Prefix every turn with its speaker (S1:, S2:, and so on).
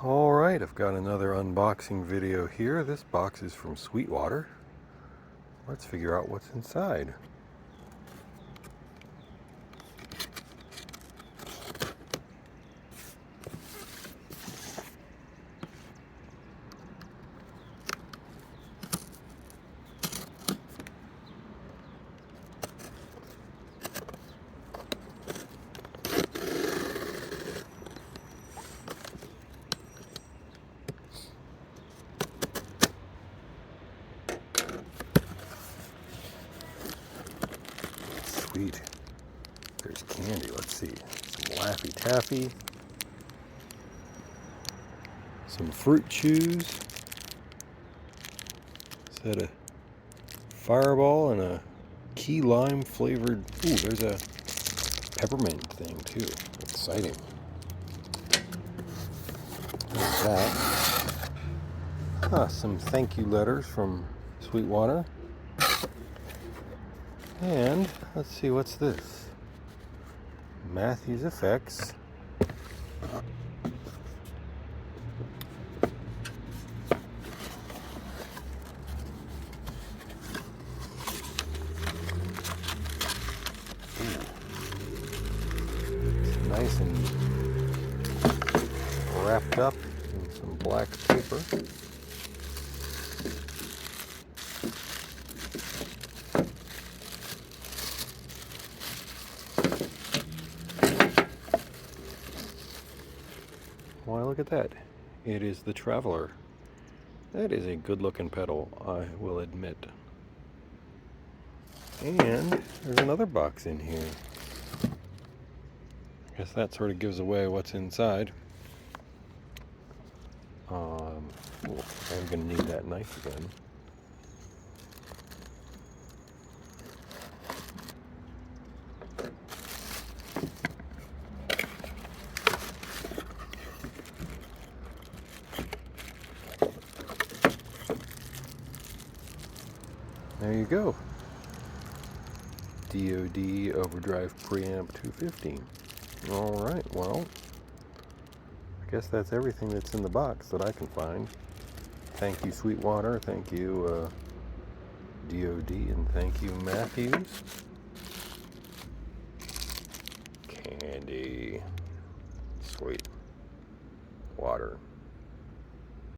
S1: Alright, I've got another unboxing video here. This box is from Sweetwater. Let's figure out what's inside. Sweet. There's candy. Let's see. Some Laffy Taffy. Some fruit chews. Set a Fireball and a key lime flavored. Ooh, there's a peppermint thing too. Exciting. There's that. Some thank you letters from Sweetwater. And let's see, what's this? Matthews Effects. It's nice and wrapped up in some black paper. Why, look at that. It is the Traveler. That is a good looking pedal, I will admit. And there's another box in here. I guess that sort of gives away what's inside. I'm going to need that knife again. There you go. DOD Overdrive Preamp 215. Alright, well, I guess that's everything that's in the box that I can find. Thank you, Sweetwater. Thank you, DOD. And thank you, Matthews. Candy. Sweet. Water.